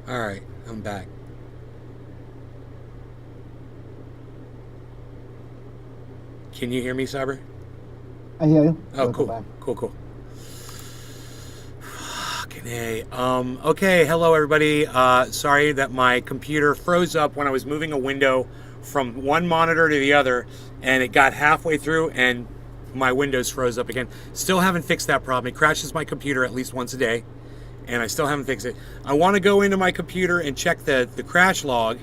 All right, I'm back. Can you hear me, Cyber? I hear you. Oh, Welcome cool, back. cool, cool. Fucking A. Okay, hello everybody. Sorry that my computer froze up when I was moving a window from one monitor to the other, and it got halfway through and my Windows froze up again. Still haven't fixed that problem. It crashes my computer at least once a day, and I still haven't fixed it. I want to go into my computer and check the crash log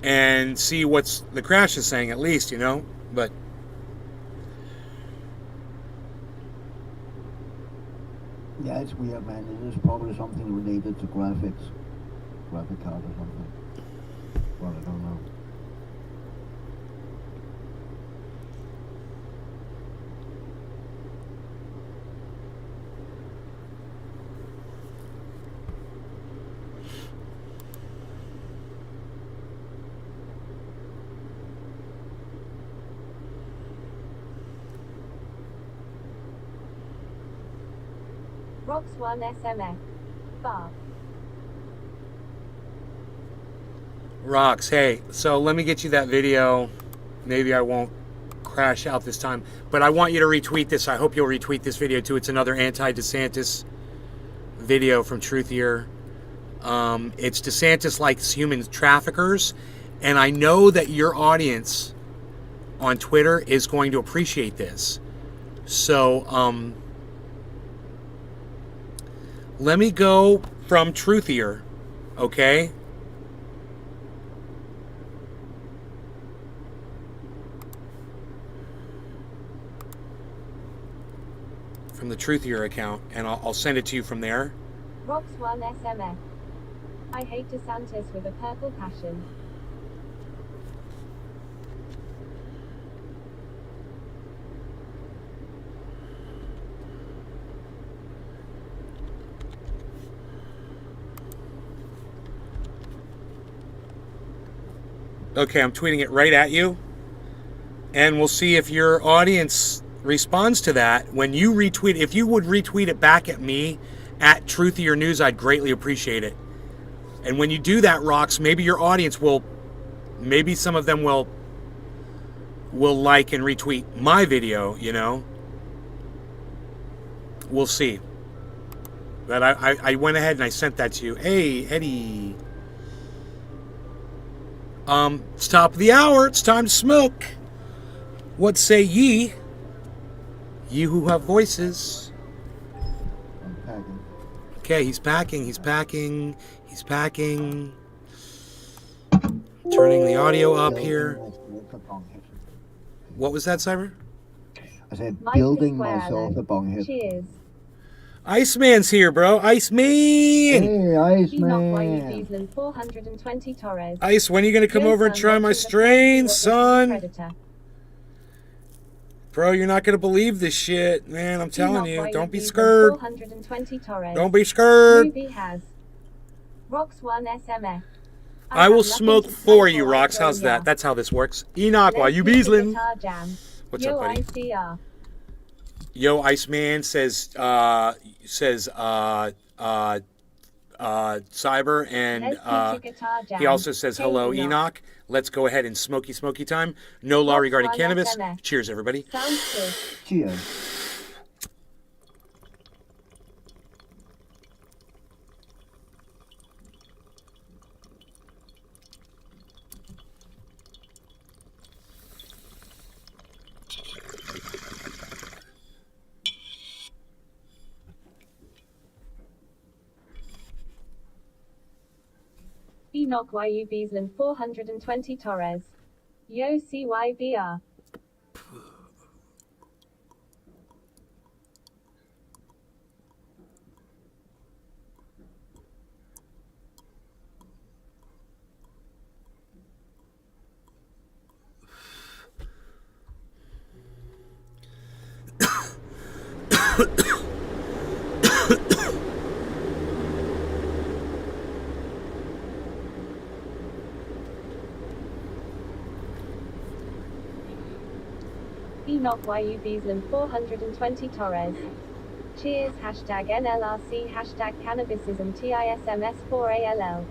and see what's the crash is saying at least, But Yeah, it's weird, man. It is probably something related to graphics, graphic card or something. Well, I don't know. Rocks 1 SMF. Bar. Rocks, hey, so let me get you that video. Maybe I won't crash out this time, but I want you to retweet this. I hope you'll retweet this video too. It's another anti-DeSantis video from Truthier. It's DeSantis likes human traffickers, and I know that your audience on Twitter is going to appreciate this. So let me go from Truthier, okay? From the Truthier account, and I'll send it to you from there. Rocks 1 SMF. I hate DeSantis with a purple passion. Okay, I'm tweeting it right at you. And we'll see if your audience responds to that. When you retweet, if you would retweet it back at me at Truthier News, I'd greatly appreciate it. And when you do that, Rocks, maybe your audience will, maybe some of them will like and retweet my video, We'll see. But I went ahead and I sent that to you. Hey, Eddie. It's top of the hour. It's time to smoke. What say ye? Ye who have voices. I'm packing. Okay, he's packing. Turning the audio up here. What was that, Cyber? I said Mike building the myself a bong hit. Cheers. Iceman's here, bro. Iceman! Hey, Enoch YU Iceman! Beaslin 420 Torres. Ice, when are you going to come over and try my strain, son? Predator. Bro, you're not going to believe this shit. Man, I'm telling you. Enoch Don't YU be Beaslin scared. 420 Torres. Don't be scared. Ruby has. Rocks 1 SMF. I will smoke for you, Rocks. How's that? That's how this works. Enoch, why you Beaslin? What's up, buddy? ICR. Yo, Iceman says Cyber, and he also says hello, Enoch. Let's go ahead and smoky time. No law regarding cannabis. Cheers, everybody. Sounds good. Cheers. Enoch YU Beaslin 420 Torres. Yo CYBR. Enoch YU Beaslin 420 Torres. Cheers. Hashtag NLRC. Hashtag cannabisism TISMS4ALL.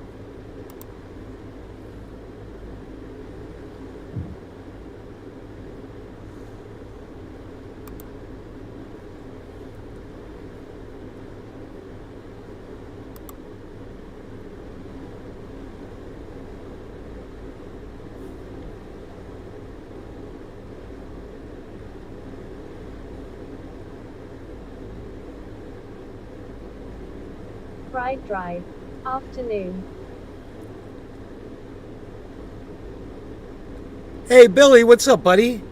Pride Drive. Afternoon. Hey, Billy, what's up, buddy?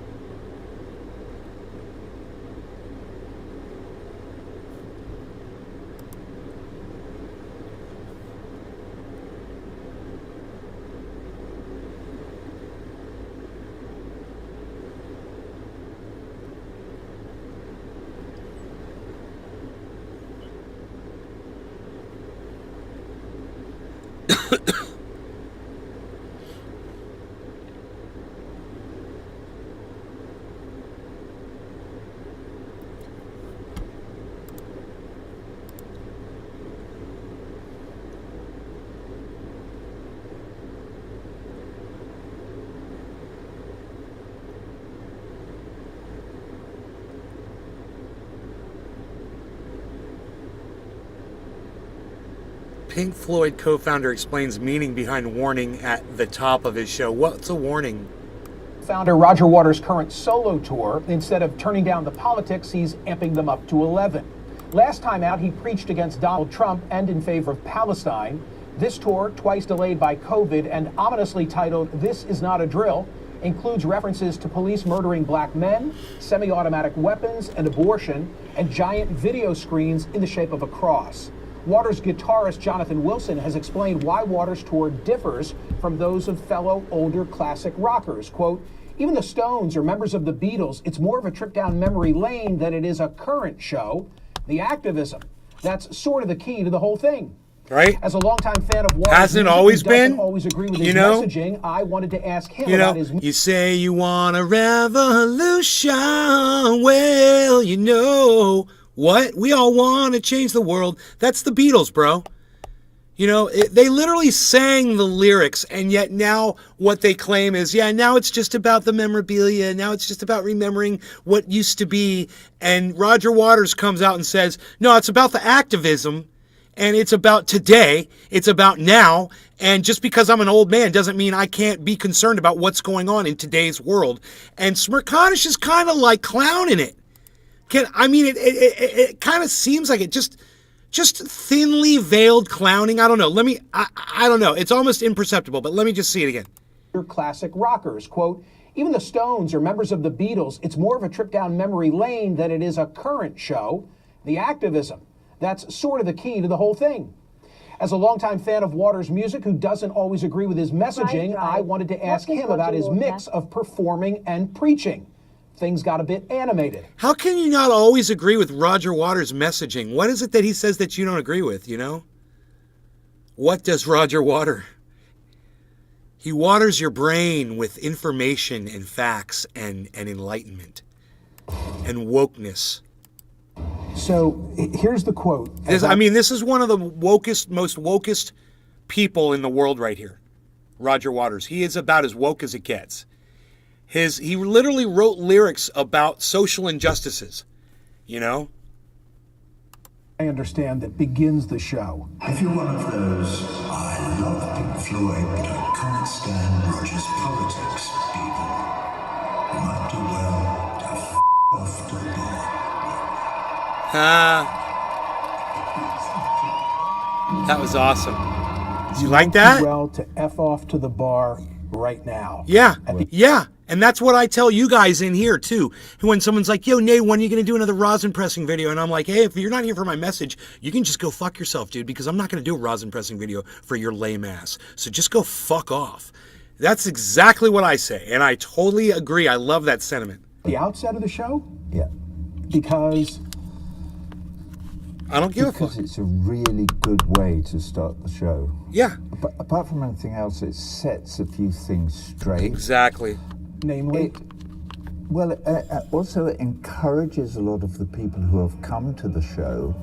Pink Floyd co-founder explains meaning behind warning at the top of his show. What's a warning? Founder Roger Waters' current solo tour, instead of turning down the politics, he's amping them up to 11. Last time out, he preached against Donald Trump and in favor of Palestine. This tour, twice delayed by COVID and ominously titled "This Is Not a Drill," includes references to police murdering black men, semi-automatic weapons, and abortion, and giant video screens in the shape of a cross. Waters guitarist Jonathan Wilson has explained why Waters' tour differs from those of fellow older classic rockers. Quote, "Even the Stones or members of the Beatles, it's more of a trip down memory lane than it is a current show. The activism, that's sort of the key to the whole thing." Right? As a longtime fan of Waters' Hasn't music, always who doesn't been? always agree with his You know? messaging, I wanted to ask him You know, about his you say you want a revolution. Well, you know what? We all want to change the world. That's the Beatles, bro. You know, they literally sang the lyrics, and yet now what they claim is, yeah, now it's just about the memorabilia. Now it's just about remembering what used to be. And Roger Waters comes out and says, no, it's about the activism, and it's about today. It's about now. And just because I'm an old man doesn't mean I can't be concerned about what's going on in today's world. And Smirkanish is kind of like clowning it. It kind of seems like it just thinly veiled clowning. I don't know. I don't know. It's almost imperceptible, but let me just see it again. classic rockers. Quote, "Even the Stones or members of the Beatles, it's more of a trip down memory lane than it is a current show. The activism, that's sort of the key to the whole thing." As a longtime fan of Waters' music who doesn't always agree with his messaging, I wanted to ask him about his mix of performing and preaching. Things got a bit animated. How can you not always agree with Roger Waters' messaging? What is it that he says that you don't agree with, you know? What does Roger water? He waters your brain with information and facts and enlightenment and wokeness. So here's the quote. This is one of the most wokest people in the world right here. Roger Waters. He is about as woke as it gets. He literally wrote lyrics about social injustices, you know? I understand that begins the show. If you're one of those, I love Pink Floyd, but I can't stand Roger's politics, people, you might do well to f*** off to the bar. That was awesome. Did you like that? Well, to F off to the bar right now. Yeah. And that's what I tell you guys in here, too. When someone's like, yo, Nate, when are you going to do another rosin pressing video? And I'm like, hey, if you're not here for my message, you can just go fuck yourself, dude, because I'm not going to do a rosin pressing video for your lame ass. So just go fuck off. That's exactly what I say. And I totally agree. I love that sentiment. The outset of the show? Yeah. Because I don't give a fuck. Because it's a really good way to start the show. Yeah. But apart from anything else, it sets a few things straight. Exactly. namely, Also it encourages a lot of the people who have come to the show,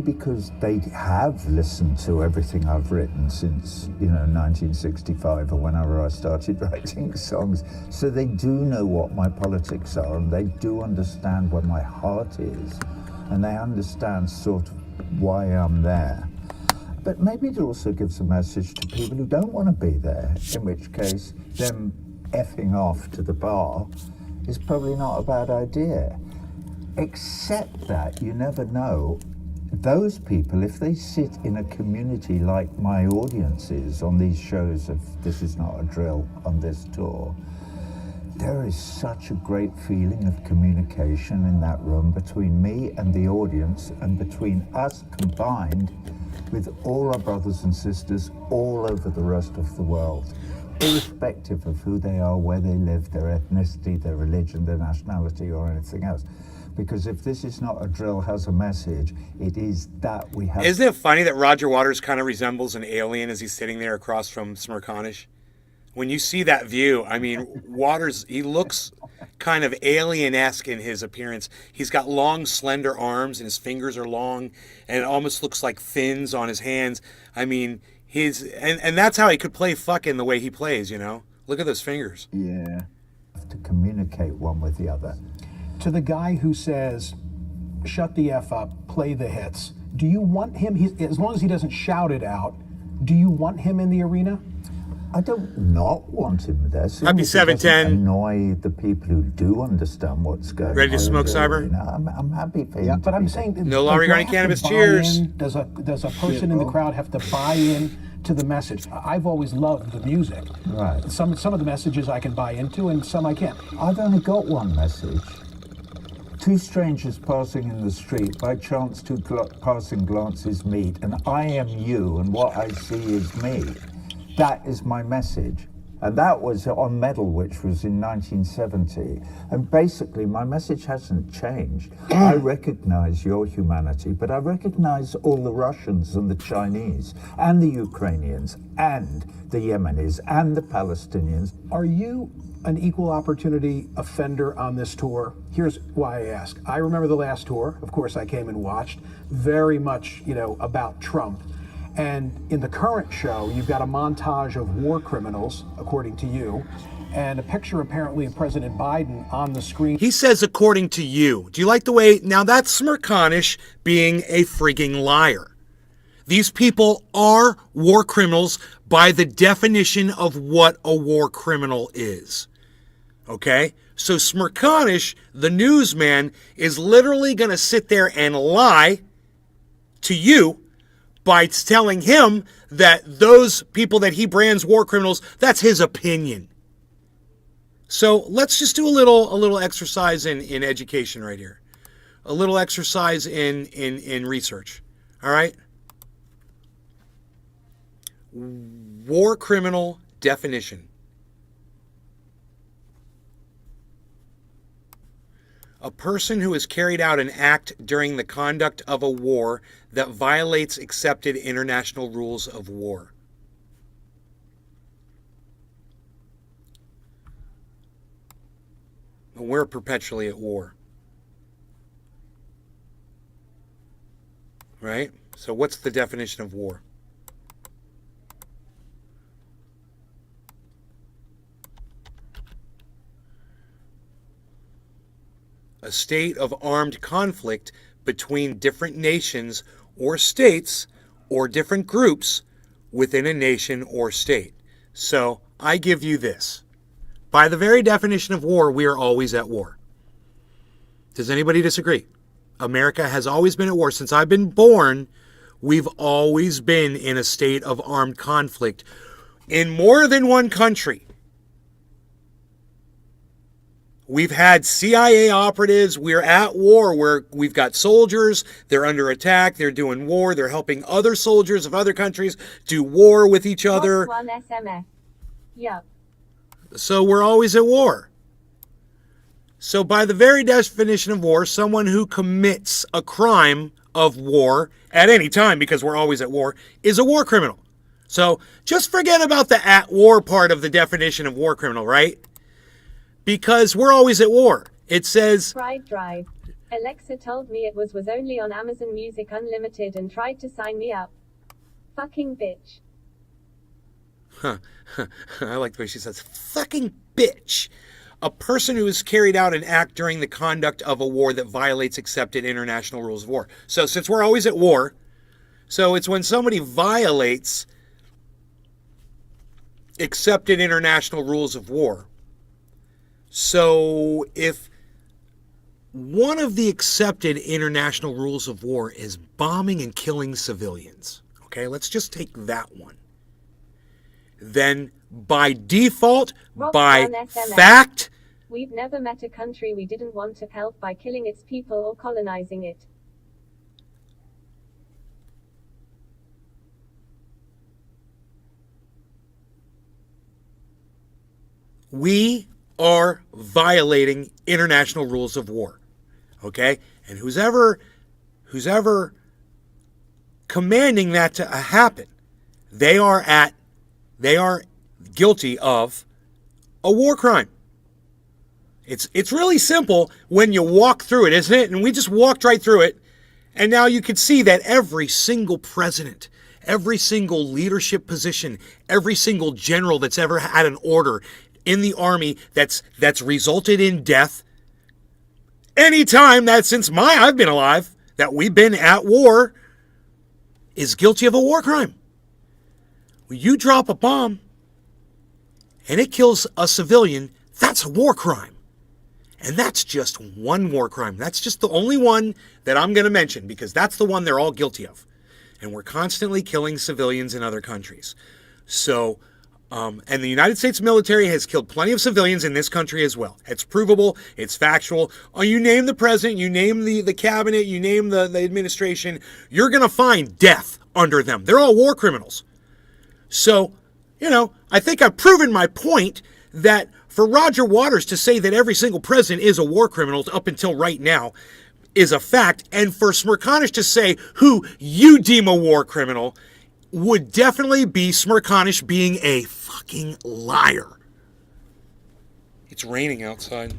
because they have listened to everything I've written since, 1965 or whenever I started writing songs. So they do know what my politics are, and they do understand where my heart is, and they understand sort of why I'm there. But maybe it also gives a message to people who don't want to be there, in which case them effing off to the bar is probably not a bad idea. Except that you never know those people, if they sit in a community like my audience is on these shows of This Is Not a Drill on this tour, there is such a great feeling of communication in that room between me and the audience, and between us combined with all our brothers and sisters all over the rest of the world, irrespective of who they are, where they live, their ethnicity, their religion, their nationality, or anything else. Because if This Is Not a Drill has a message, it is that we have... Isn't it funny that Roger Waters kind of resembles an alien as he's sitting there across from Smirkanish? When you see that view, I mean, Waters, he looks kind of alien-esque in his appearance. He's got long, slender arms, and his fingers are long, and it almost looks like fins on his hands. I mean, and that's how he could play fucking the way he plays, you know? Look at those fingers. Yeah. To communicate one with the other. To the guy who says, shut the F up, play the hits, do you want him, as long as he doesn't shout it out, do you want him in the arena? I don't not want him there. So Happy he doesn't 710. annoy the people who do understand what's going on. Ready to smoke, there, Cyber? you know. I'm happy for him. Yeah, to but I'm be saying, No law do I regarding have to cannabis. buy Cheers. in? Does a person in the crowd have to buy in to the message? I've always loved the music. Right. Some of the messages I can buy into, and some I can't. I've only got one message. Two strangers passing in the street, by chance two passing glances meet, and I am you, and what I see is me. That is my message. And that was on Medal, which was in 1970. And basically, my message hasn't changed. I recognize your humanity, but I recognize all the Russians and the Chinese and the Ukrainians and the Yemenis and the Palestinians. Are you an equal opportunity offender on this tour? Here's why I ask. I remember the last tour. Of course, I came and watched. Very much, about Trump. And in the current show, you've got a montage of war criminals, according to you, and a picture apparently of President Biden on the screen. He says, according to you. Do you like the way? Now that's Smirkanish being a freaking liar. These people are war criminals by the definition of what a war criminal is. Okay? So Smirkanish, the newsman, is literally going to sit there and lie to you by telling him that those people that he brands war criminals, that's his opinion. So let's just do a little exercise in education right here. A little exercise in research. All right? War criminal definition. A person who has carried out an act during the conduct of a war that violates accepted international rules of war. We're perpetually at war. Right? So what's the definition of war? A state of armed conflict between different nations or states or different groups within a nation or state. So I give you this. By the very definition of war, we are always at war. Does anybody disagree? America has always been at war. Since I've been born, we've always been in a state of armed conflict in more than one country. We've had CIA operatives. We're at war where we've got soldiers. They're under attack. They're doing war. They're helping other soldiers of other countries do war with each other. One SMS. Yup. So we're always at war. So by the very definition of war, someone who commits a crime of war at any time, because we're always at war, is a war criminal. So just forget about the at war part of the definition of war criminal, right? Because we're always at war. It says... Pride Drive. Alexa told me it was only on Amazon Music Unlimited and tried to sign me up. Fucking bitch. I like the way she says, fucking bitch. A person who has carried out an act during the conduct of a war that violates accepted international rules of war. So since we're always at war, so it's when somebody violates accepted international rules of war. So if one of the accepted international rules of war is bombing and killing civilians. Okay, let's just take that one. Then by default, by fact, we've never met a country we didn't want to help by killing its people or colonizing it. we are violating international rules of war. Okay? And who's ever commanding that to happen, they are guilty of a war crime. It's really simple when you walk through it, isn't it? And we just walked right through it. And now you can see that every single president, every single leadership position, every single general that's ever had an order in the army that's resulted in death, any time that since I've been alive, that we've been at war, is guilty of a war crime. When you drop a bomb and it kills a civilian, that's a war crime. And that's just one war crime. That's just the only one that I'm going to mention because that's the one they're all guilty of. And we're constantly killing civilians in other countries. So, and the United States military has killed plenty of civilians in this country as well. It's provable. It's factual. Oh, you name the president, you name the cabinet, you name the administration, you're going to find death under them. They're all war criminals. So, I think I've proven my point that for Roger Waters to say that every single president is a war criminal up until right now is a fact. And for Smirkanish to say who you deem a war criminal would definitely be Smirkanish being a fucking liar. It's raining outside.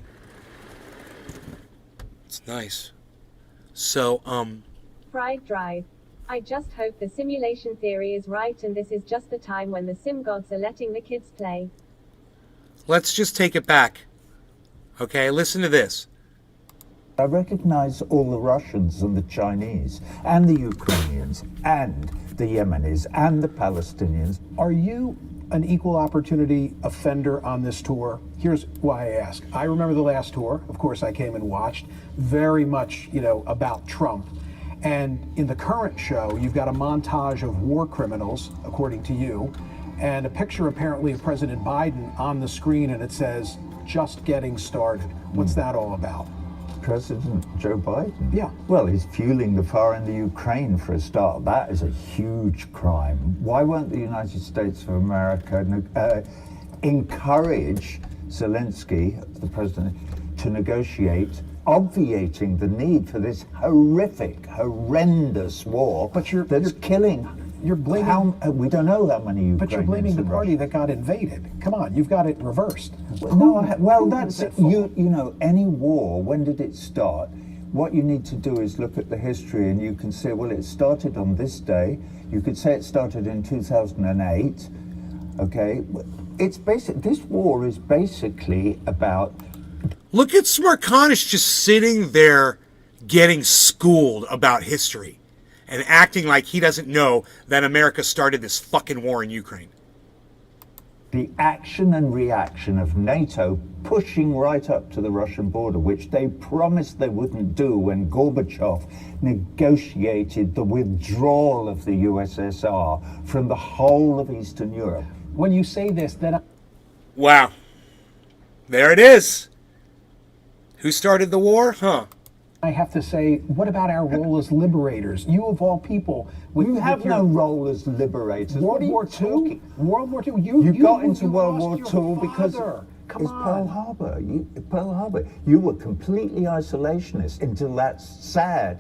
It's nice. So, Fried Drive. I just hope the simulation theory is right and this is just the time when the sim gods are letting the kids play. Let's just take it back. Okay, listen to this. I recognize all the Russians and the Chinese and the Ukrainians and the Yemenis and the Palestinians. Are you an equal opportunity offender on this tour? Here's why I ask. I remember the last tour. Of course, I came and watched. Very much, about Trump. And in the current show, you've got a montage of war criminals, according to you, and a picture apparently of President Biden on the screen, and it says, just getting started. What's that all about? President Joe Biden? Yeah. Well, he's fueling the fire in the Ukraine for a start. That is a huge crime. Why won't the United States of America encourage Zelensky, the president, to negotiate, obviating the need for this horrendous war that's killing? You're blaming. We don't know how many Ukrainians. But you're blaming the party that got invaded. Come on, you've got it reversed. That's any war. When did it start? What you need to do is look at the history, and you can say, well, it started on this day. You could say it started in 2008. Okay, it's basic. This war is basically about. Look at Smirkanish just sitting there, getting schooled about history. And acting like he doesn't know that America started this fucking war in Ukraine. The action and reaction of NATO pushing right up to the Russian border, which they promised they wouldn't do when Gorbachev negotiated the withdrawal of the USSR from the whole of Eastern Europe. When you say this, then... Wow. There it is. Who started the war? Huh. I have to say, what about our role as liberators? You of all people, you have no role as liberators. World War II. World War II. You got into World War II because it's Pearl Harbor. Pearl Harbor. You were completely isolationist until that's sad.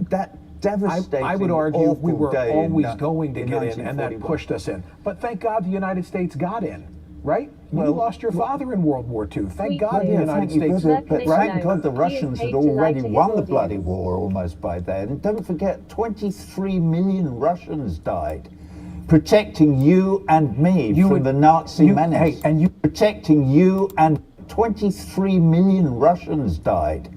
That devastating. I would argue we were always going to get in, and that 1941. pushed us in. But thank God the United States got in. Right? You lost your father in World War II. Thank God the United States. But thank God the Russians had already won the bloody war almost by then. Don't forget, 23 million Russians died protecting you and me from the Nazi menace. Protecting you, and 23 million Russians died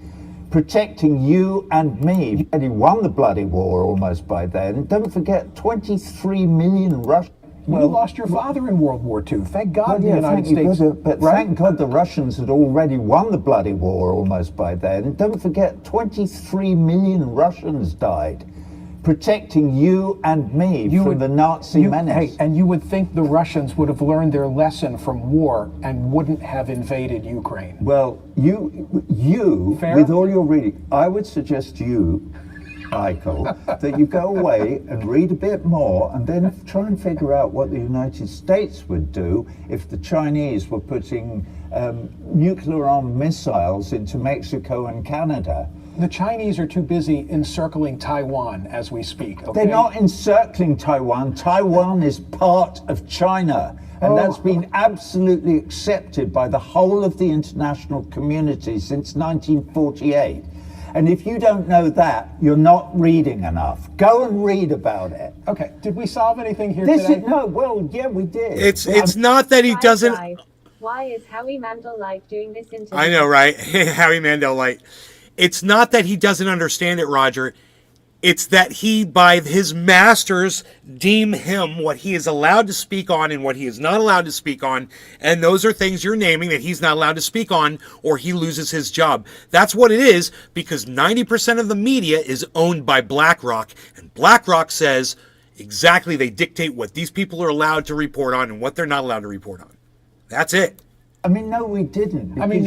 protecting you and me. You already won the bloody war almost by then. Don't forget, 23 million Russians. You lost your father in World War II. Thank God Well, the yeah, United thank you, States. but right? thank God the Russians had already won the bloody war almost by then. And don't forget, 23 million Russians died protecting you and me from the Nazi menace. Hey, and you would think the Russians would have learned their lesson from war and wouldn't have invaded Ukraine. Well, you, Fair? with all your reading, I would suggest you, Michael, that you go away and read a bit more and then try and figure out what the United States would do if the Chinese were putting nuclear-armed missiles into Mexico and Canada. The Chinese are too busy encircling Taiwan as we speak. Okay? They're not encircling Taiwan. Taiwan is part of China. And that's been absolutely accepted by the whole of the international community since 1948. And if you don't know that, you're not reading enough. Go and read about it. Okay, did we solve anything here today? Yeah, we did. It's not that he doesn't. Why is Howie Mandel like doing this interview? I know, right? Howie Mandel light. It's not that he doesn't understand it, Roger. It's that he, by his masters, deem him what he is allowed to speak on and what he is not allowed to speak on. And those are things you're naming that he's not allowed to speak on, or he loses his job. That's what it is, because 90% of the media is owned by BlackRock. And BlackRock says exactly, they dictate what these people are allowed to report on and what they're not allowed to report on. That's it. I mean, no, we didn't. I mean,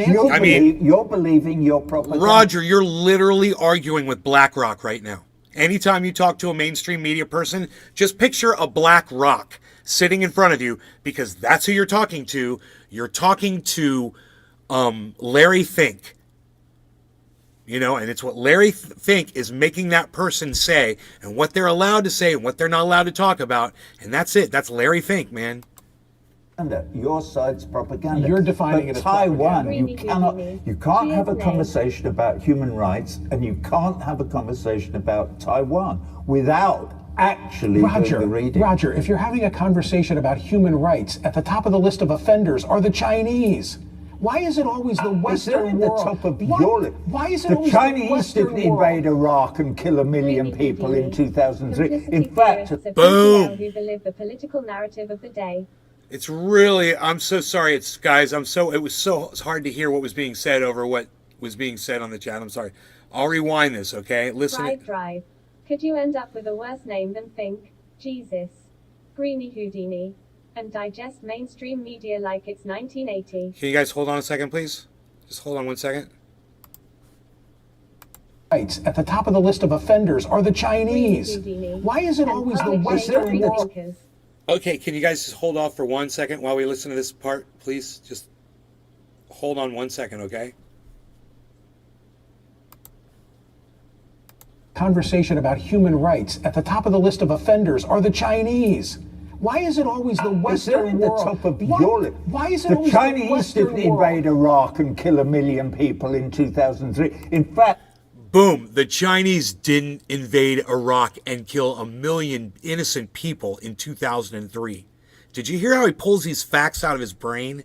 you're believing your propaganda. Roger, you're literally arguing with BlackRock right now. Anytime you talk to a mainstream media person, just picture a black rock sitting in front of you, because that's who you're talking to. You're talking to Larry Fink. You know, and it's what Larry Fink is making that person say, and what they're allowed to say and what they're not allowed to talk about. And that's it. That's Larry Fink, man. Your side's propaganda. You're defining it as Taiwan, propaganda. you can't have a conversation about human rights, and you can't have a conversation about Taiwan without actually doing the reading. Roger, if you're having a conversation about human rights, at the top of the list of offenders are the Chinese. Why is it always the Western world? At the top of your list. Why is it the always Chinese the Western didn't invade world? Iraq and kill 1 million people in 2003. In fact, boom. Who believe the political narrative of the day. It's really, I'm so sorry. It was so hard to hear what was being said over what was being said on the chat. I'm sorry. I'll rewind this, okay? Listen. Drive. Could you end up with a worse name than Fink, Jesus, Greeny Houdini, and digest mainstream media like it's 1980? Can you guys hold on a second, please? Just hold on 1 second. Rights at the top of the list of offenders are the Chinese. Why is it always the Western world? Okay, can you guys just hold off for 1 second while we listen to this part, please? Just hold on 1 second, okay? Conversation about human rights at the top of the list of offenders are the Chinese. Why is it always the Western world? At the top of your list. Why is it the always Chinese the Western didn't invade Iraq and kill 1 million people in 2003. In fact, boom, the Chinese didn't invade Iraq and kill 1 million innocent people in 2003. Did you hear how he pulls these facts out of his brain?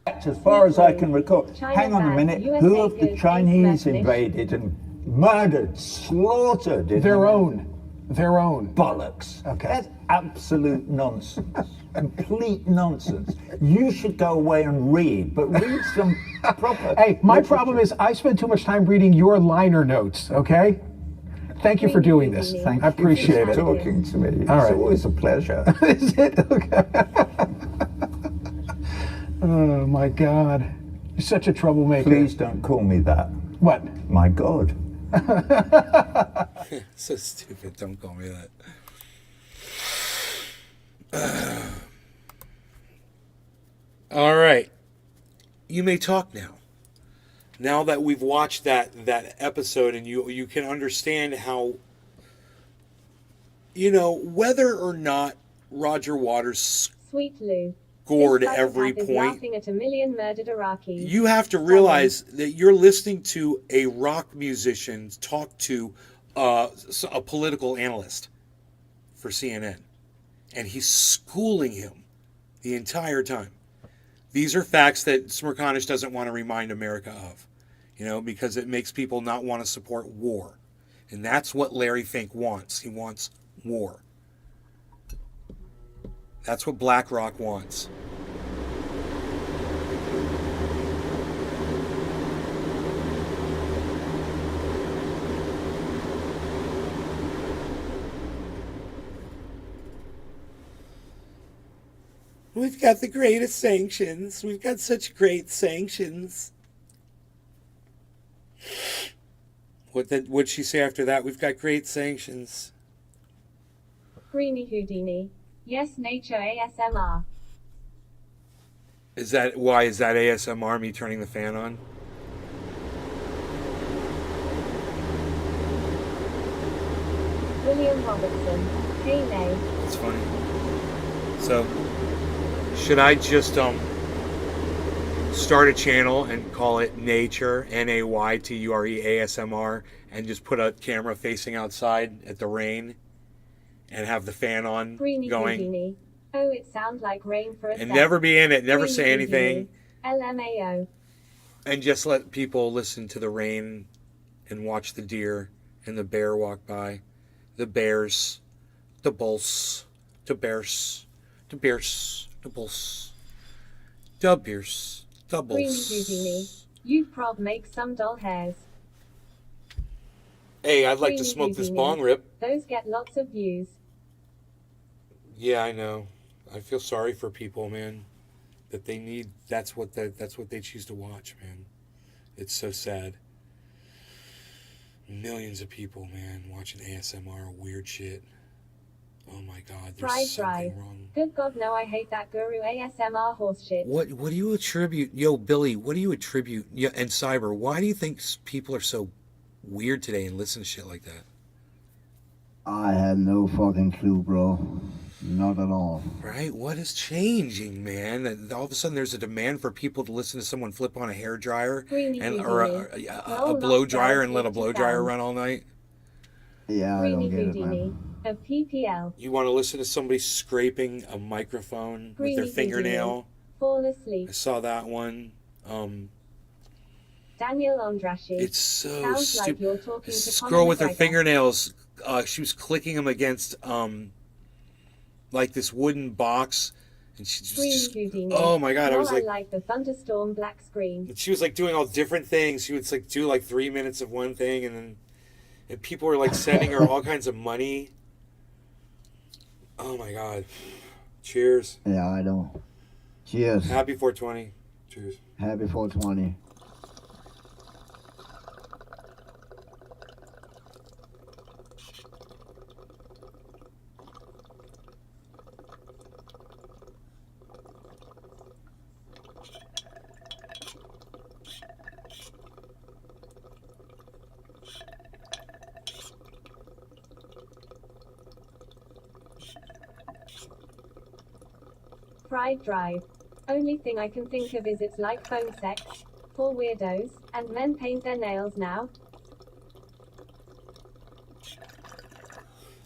as far as I can recall, hang on a minute, who have the Chinese invaded and murdered, slaughtered? Their own. Bollocks. Okay. That's absolute nonsense. Complete nonsense. You should go away and read, but read some proper. Hey, my problem is I spend too much time reading your liner notes, okay? Thank you for doing this. Thank I appreciate you it. for talking to me. All It's right. always a pleasure. Is it? Okay. Oh, my God. You're such a troublemaker. Please don't call me that. What? My God. So stupid. Don't call me that. All right. You may talk now. Now that we've watched that episode and you can understand how, whether or not Roger Waters Sweet Lou. scored This every psychopath is point, laughing at 1 million murdered Iraqis. you have to realize that you're listening to a rock musician talk to a political analyst for CNN. And he's schooling him the entire time. These are facts that Smirkanish doesn't want to remind America of, because it makes people not want to support war. And that's what Larry Fink wants. He wants war. That's what BlackRock wants. We've got the greatest sanctions. We've got such great sanctions. What'd she say after that? We've got great sanctions. Greeny Houdini. Yes, nature ASMR. Is that why? Is that ASMR, me turning the fan on? William Robertson. Hey, nay. That's funny. So, should I just start a channel and call it Nature, NAYTURE ASMR, and just put a camera facing outside at the rain and have the fan on Greeny going? Houdini. Oh, it sounds like rain for a And sec. never be in it, never Greeny say anything, Houdini. LMAO. and just let people listen to the rain and watch the deer and the bear walk by. The bears, the bulls, the bears, the bears, the bulls, the bears, the Greeny bulls. Houdini. You prob make some dull hairs. Hey, I'd like to Greeny smoke this Houdini. bong rip. Those get lots of views. Yeah, I know. I feel sorry for people, man. That they need. That's what they choose to watch, man. It's so sad. Millions of people, man, watching ASMR weird shit. Oh my God, there's Fried something drive. wrong. Good God, no, I hate that guru ASMR horseshit. What do you attribute, yo, Billy? What do you attribute, yeah, and Cyber? Why do you think people are so weird today and listen to shit like that? I had no fucking clue, bro. Not at all. Right? What is changing, man? That all of a sudden there's a demand for people to listen to someone flip on a hair dryer Greeny and Houdini. or Roll a blow not dryer down and let a 50 blow dryer pounds. run all night. Yeah, I Greeny don't get it, Houdini. man. Of PPL. You want to listen to somebody scraping a microphone with Greeny their Houdini. fingernail? Fall asleep. I saw that one. Daniel Ondrashi. It's so Sounds like stupid. you're talking to This Conor girl with her McGregor. fingernails, she was clicking them against like this wooden box, and she Greeny just Houdini. oh my God, I Now was like, like the thunderstorm black screen. she was like doing all different things. She would like do like 3 minutes of one thing, and people were like sending her all kinds of money. Oh my God. Cheers. Yeah, I know. Cheers. Happy 420. Cheers. Happy 420. Fried drive. Only thing I can think of is it's like phone sex. For weirdos. And men paint their nails now.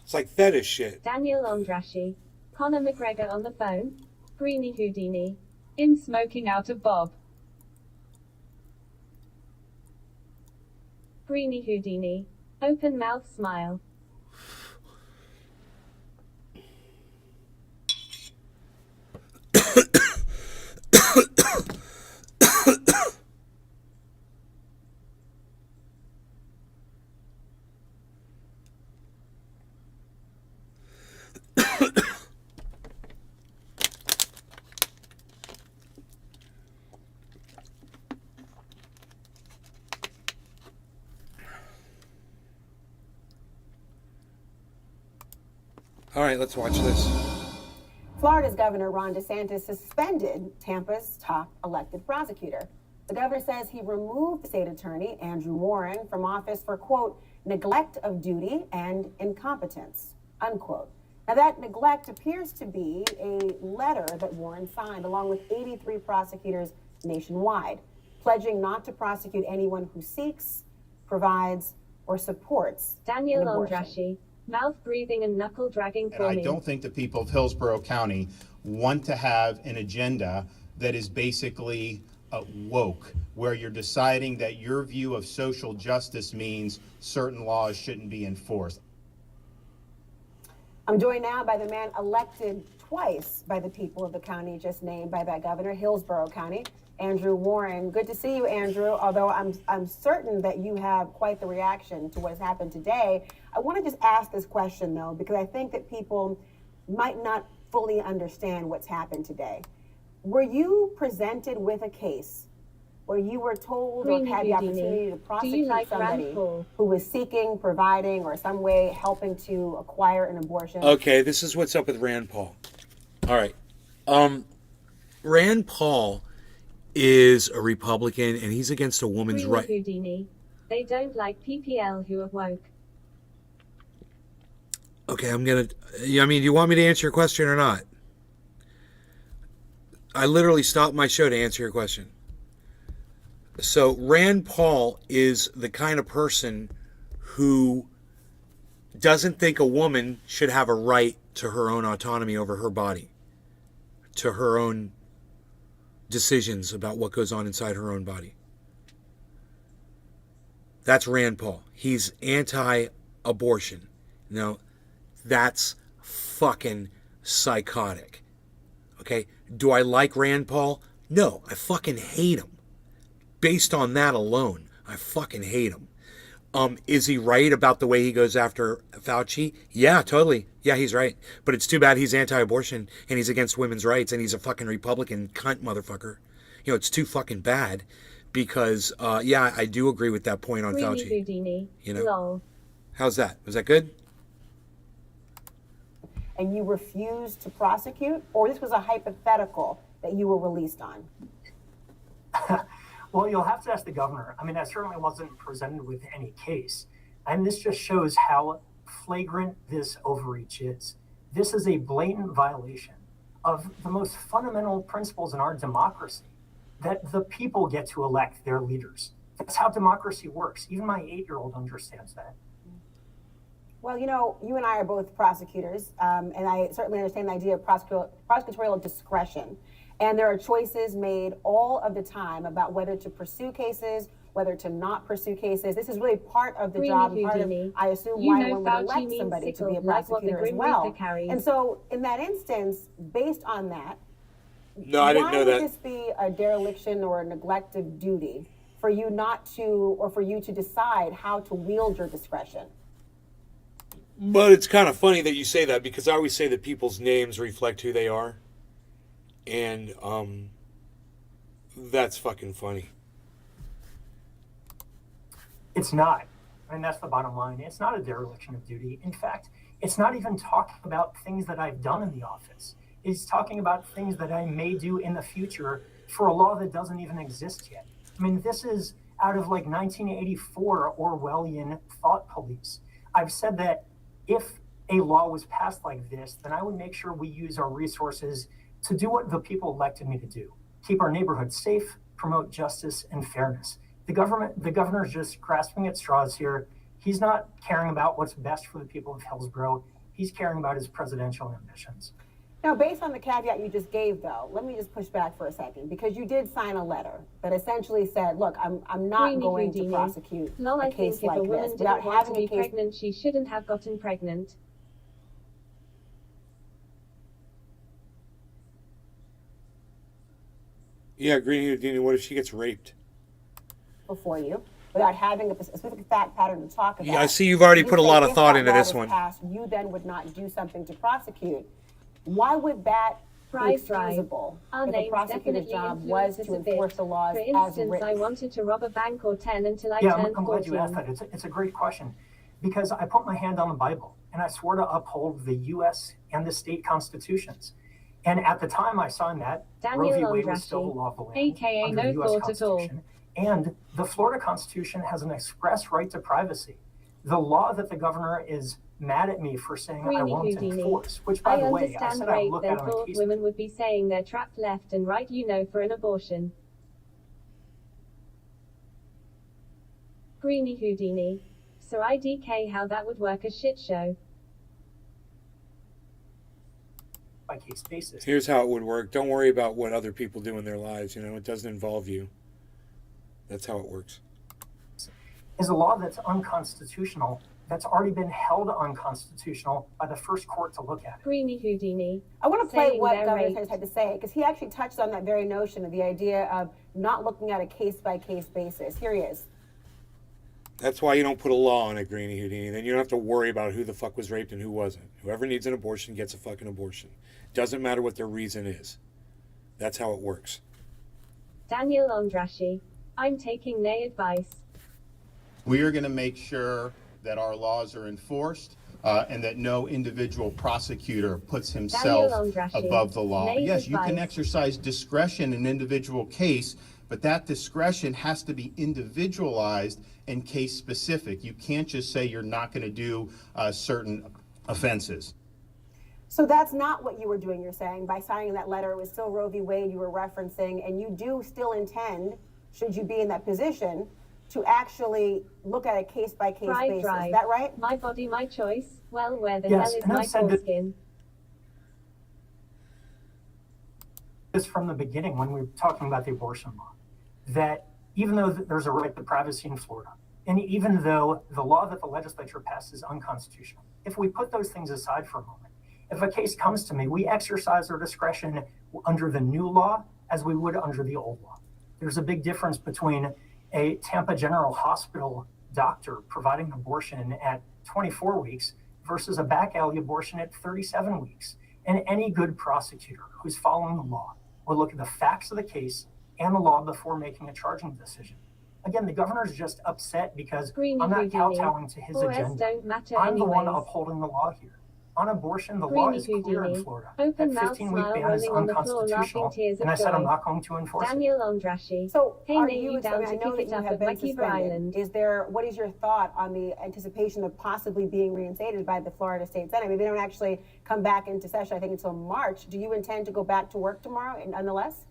It's like fetish shit. Daniel Ondrashi. Conor McGregor on the phone. Greeny Houdini. Him smoking out of Bob. Greeny Houdini. Open mouth smile. All right, let's watch this. Florida's Governor Ron DeSantis suspended Tampa's top elected prosecutor. The governor says he removed state attorney Andrew Warren from office for, quote, neglect of duty and incompetence, unquote. Now, that neglect appears to be a letter that Warren signed along with 83 prosecutors nationwide, pledging not to prosecute anyone who seeks, provides, or supports Daniel an abortion. Ondrashi. Mouth breathing and knuckle dragging for And I me. don't think the people of Hillsborough County want to have an agenda that is basically woke, where you're deciding that your view of social justice means certain laws shouldn't be enforced. I'm joined now by the man elected twice by the people of the county just named by that governor, Hillsborough County, Andrew Warren. Good to see you, Andrew, although I'm certain that you have quite the reaction to what has happened today. I want to just ask this question, though, because I think that people might not fully understand what's happened today. Were you presented with a case where you were told or had the opportunity to prosecute somebody who was seeking, providing, or some way helping to acquire an abortion? Okay, this is what's up with Rand Paul. All right. Rand Paul is a Republican, and he's against a woman's right. Houdini. They don't like PPL who are woke. Okay, I mean, do you want me to answer your question or not? I literally stopped my show to answer your question. So Rand Paul is the kind of person who doesn't think a woman should have a right to her own autonomy over her body, to her own decisions about what goes on inside her own body. That's Rand Paul. He's anti-abortion. Now, that's fucking psychotic. Okay? Do I like Rand Paul? No, I fucking hate him. Based on that alone, I fucking hate him. Is he right about the way he goes after Fauci? Yeah, totally. Yeah, he's right. But it's too bad he's anti-abortion and he's against women's rights and he's a fucking Republican cunt motherfucker. You know, it's too fucking bad because, yeah, I do agree with that point on Fauci. Houdini. You know, Lol. How's that? Was that good? And you refused to prosecute, or this was a hypothetical that you were released on? Well, you'll have to ask the governor. I mean, that certainly wasn't presented with any case. And this just shows how flagrant this overreach is. This is a blatant violation of the most fundamental principles in our democracy, that the people get to elect their leaders. That's how democracy works. Even my 8-year-old understands that. Well, you know, you and I are both prosecutors, and I certainly understand the idea of prosecutorial discretion. And there are choices made all of the time about whether to pursue cases, whether to not pursue cases. This is really part of the job, part of, I assume, why one would elect somebody to be a prosecutor as well. And so, in that instance, based on that, no, I didn't know that. Why would this be a dereliction or a neglect of duty for you not to, or for you to decide how to wield your discretion? But it's kind of funny that you say that because I always say that people's names reflect who they are. And that's fucking funny. It's not. I mean, that's the bottom line. It's not a dereliction of duty. In fact, it's not even talking about things that I've done in the office. It's talking about things that I may do in the future for a law that doesn't even exist yet. I mean, this is out of like 1984 Orwellian thought police. I've said that if a law was passed like this, then I would make sure we use our resources to do what the people elected me to do. Keep our neighborhoods safe, promote justice and fairness. The governor's just grasping at straws here. He's not caring about what's best for the people of Hillsborough. He's caring about his presidential ambitions. Now, based on the caveat you just gave, though, let me just push back for a second, because you did sign a letter that essentially said, look, I'm not going to prosecute a case like this without having a case. Pregnant, she shouldn't have gotten pregnant. Yeah, Greeny Houdini, what if she gets raped? Before you, without having a specific fact pattern to talk about. Yeah, I see you've already put a lot of thought into this one. Passed, you then would not do something to prosecute. Why would that be excusable if a prosecutor's job was to enforce the laws as written? For instance, I wanted to rob a bank or 10 until I turned 14. I'm glad you asked that. It's a great question, because I put my hand on the Bible and I swore to uphold the U.S. and the state constitutions. And at the time I signed that, Roe v. Wade was still the law of the land aka under the no U.S. thought at all. Constitution. And the Florida Constitution has an express right to privacy. The law that the governor is mad at me for saying I won't enforce, which, by the way, I said I would look at on a case. Women would be saying they're trapped left and right, you know, for an abortion. Greeny Houdini. So IDK how that would work a shit show. By case basis. Here's how it would work. Don't worry about what other people do in their lives. You know, it doesn't involve you. That's how it works. is a law that's unconstitutional, that's already been held unconstitutional by the first court to look at. Greeny Houdini. I want to play saying what they're Governor raped. Sanders had to say, because he actually touched on that very notion of the idea of not looking at a case-by-case basis. Here he is. That's why you don't put a law on it, Greeny Houdini. Then you don't have to worry about who the fuck was raped and who wasn't. Whoever needs an abortion gets a fucking abortion. Doesn't matter what their reason is. That's how it works. Daniel Ondrashi. I'm taking no advice. We are going to make sure that our laws are enforced and that no individual prosecutor puts himself above the law. Yes, you can exercise discretion in an individual case, but that discretion has to be individualized and case specific. You can't just say you're not going to do certain offenses. So that's not what you were doing, you're saying. By signing that letter, it was still Roe v. Wade you were referencing, and you do still intend, should you be in that position, to actually look at a case-by-case basis. Is that right? My body, my choice. Well, where the Yes, hell is and my I've said that- foreskin? This from the beginning when we were talking about the abortion law, that even though there's a right to privacy in Florida, and even though the law that the legislature passed is unconstitutional, if we put those things aside for a moment, if a case comes to me, we exercise our discretion under the new law as we would under the old law. There's a big difference between a Tampa General Hospital doctor providing an abortion at 24 weeks versus a back alley abortion at 37 weeks. And any good prosecutor who's following the law will look at the facts of the case and the law before making a charging decision. Again, the governor's just upset because Greeny I'm not Houdini. kowtowing to his 4S agenda. don't matter I'm the one anyways. upholding the law here. On abortion, the law Greeny is clear in Houdini. Florida. Open That mouth 15-week smile ban is rolling on the floor, unconstitutional, laughing tears and I of said I'm joy. not going to enforce it. Daniel Ondrashi. So Hey, are Nate, you, you down I to know kick that it you up have at been Vancouver suspended. Island. What is your thought on the anticipation of possibly being reinstated by the Florida State Senate? Maybe they don't actually come back into session, I think, until March. Do you intend to go back to work tomorrow, nonetheless?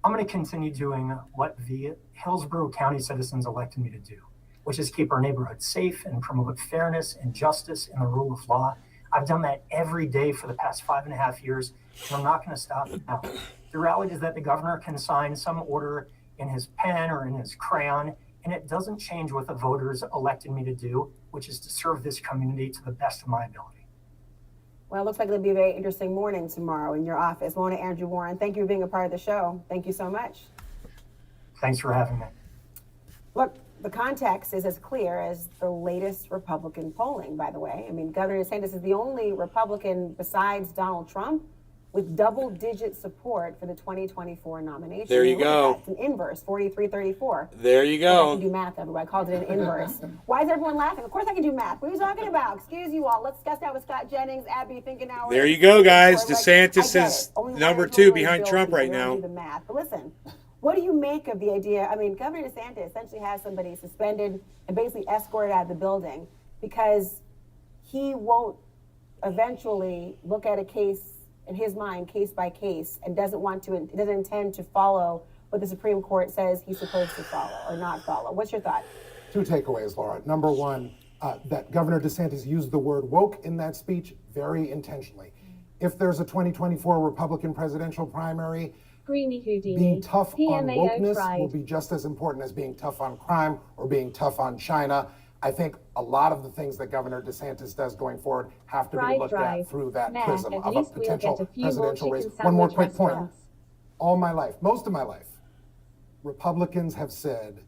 I'm going to continue doing what the Hillsborough County citizens elected me to do, which is keep our neighborhood safe and promote fairness and justice and the rule of law. I've done that every day for the past 5.5 years, and I'm not going to stop now. The reality is that the governor can sign some order in his pen or in his crayon, and it doesn't change what the voters elected me to do, which is to serve this community to the best of my ability. Well, it looks like it'll be a very interesting morning tomorrow in your office. Mona Andrew Warren, thank you for being a part of the show. Thank you so much. Thanks for having me. Look, the context is as clear as the latest Republican polling, by the way. I mean, Governor DeSantis is the only Republican besides Donald Trump with double-digit support for the 2024 nomination. There you Look at go. that. It's an inverse, 43-34. There you I go. can do math, everybody. I called it an inverse. Why is everyone laughing? Of course I can do math. What are you talking about? Excuse you all. Let's discuss that with Scott Jennings, Abby Finkenauer. There you go, guys. Like, DeSantis I get is it. Only number lawyers 2 will behind bill Trump people. right They don't now. do the math. But listen, what do you make of the idea? I mean, Governor DeSantis essentially has somebody suspended and basically escorted out of the building because he won't eventually look at a case in his mind, case by case, and doesn't intend to follow what the Supreme Court says he's supposed to follow or not follow. What's your thought? 2 takeaways, Laura. Number one, that Governor DeSantis used the word woke in that speech very intentionally. If there's a 2024 Republican presidential primary, Greeny Houdini. being tough on PMAO wokeness pride. will be just as important as being tough on crime or being tough on China. I think a lot of the things that Governor DeSantis does going forward have to be Drive, looked drive. at through that Mayor, prism at of a least we'll potential get a few more presidential race. chicken One more sandwich quick point. restaurants. All my life, most of my life, Republicans have said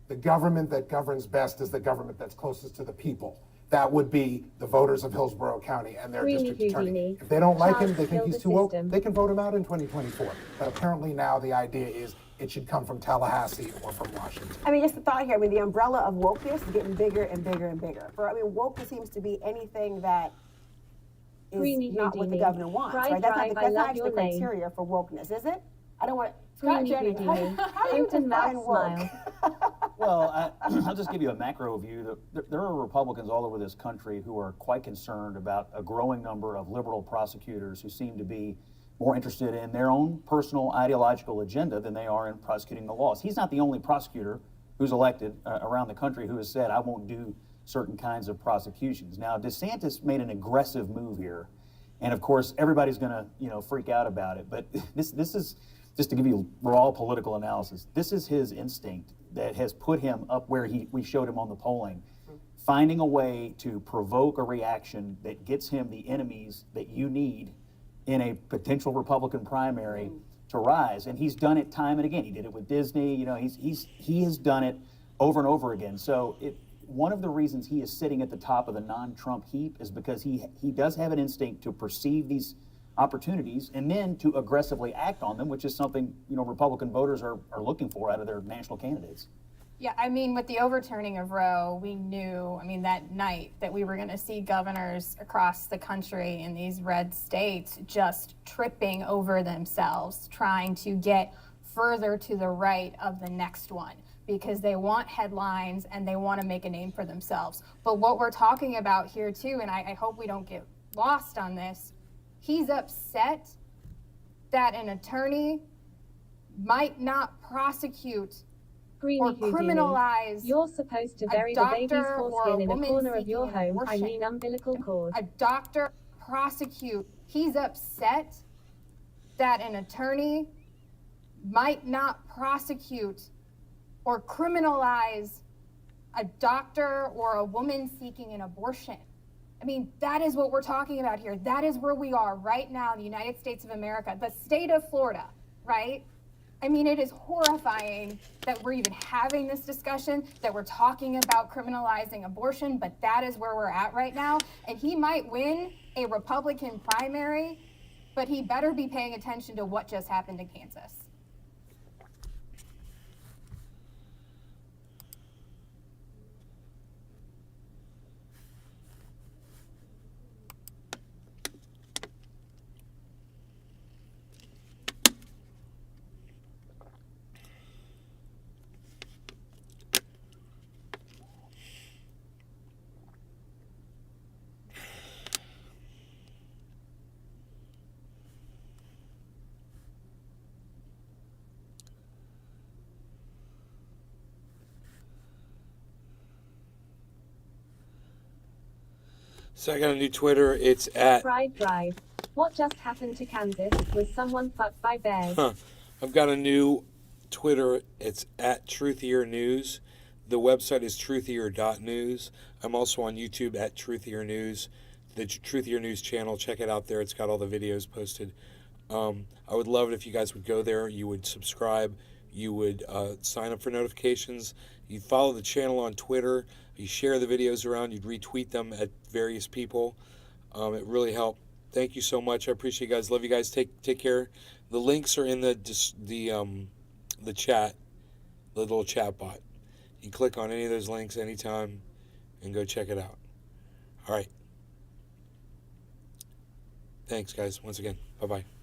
the government that governs best is the government that's closest to the people. That would be the voters of Hillsborough County and their Greeny district attorney. Houdini. If they don't like him, Charles they think killed he's the too woke, system. they can vote him out in 2024. But apparently now the idea is it should come from Tallahassee or from Washington. I mean, just the thought here. I mean, the umbrella of wokeness is getting bigger and bigger and bigger. Woke seems to be anything that is Greeny not what the Houdini. governor wants, Drive, right? That's not, drive, I that's love not actually the your name. criteria for wokeness, is it? I don't want Scott Greeny Jennings. Houdini. How do you Open define mouth woke? smile. Well, I'll just give you a macro view. There are Republicans all over this country who are quite concerned about a growing number of liberal prosecutors who seem to be more interested in their own personal ideological agenda than they are in prosecuting the laws. He's not the only prosecutor who's elected around the country who has said, I won't do certain kinds of prosecutions. Now, DeSantis made an aggressive move here. And of course, everybody's going to, freak out about it. But this is, just to give you raw political analysis, this is his instinct. that has put him up where we showed him on the polling. Finding a way to provoke a reaction that gets him the enemies that you need in a potential Republican primary to rise. And he's done it time and again. He did it with Disney. You know, he has done it over and over again. So one of the reasons he is sitting at the top of the non-Trump heap is because he does have an instinct to perceive these opportunities and then to aggressively act on them, which is something, you know, Republican voters are looking for out of their national candidates. Yeah, I mean, with the overturning of Roe, we knew, I mean, that night that we were going to see governors across the country in these red states just tripping over themselves, trying to get further to the right of the next one because they want headlines and they want to make a name for themselves. But what we're talking about here, too, and I hope we don't get lost on this, he's upset that an attorney might not prosecute or criminalize You're supposed to bury the baby's foreskin in a corner of your home. I mean umbilical cord. A doctor prosecute. He's upset that an attorney might not prosecute or criminalize a doctor or a woman seeking an abortion. I mean, that is what we're talking about here. That is where we are right now in the United States of America, the state of Florida, right? I mean, it is horrifying that we're even having this discussion, that we're talking about criminalizing abortion, but that is where we're at right now. And he might win a Republican primary, but he better be paying attention to what just happened in Kansas. So I got a new Twitter. It's at Fried Drive. What just happened to Kansas? Was someone fucked by bears? I've got a new Twitter. It's at Truthier News. The website is truthier.news. I'm also on YouTube at Truthier News, the Truthier News channel. Check it out there. It's got all the videos posted. I would love it if you guys would go there. You would subscribe. You would sign up for notifications. You follow the channel on Twitter. You share the videos around. You'd retweet them at various people. It really helped. Thank you so much. I appreciate you guys. Love you guys. Take care. The links are in the chat, the little chat bot. You click on any of those links anytime and go check it out. All right. Thanks, guys. Once again. Bye-bye.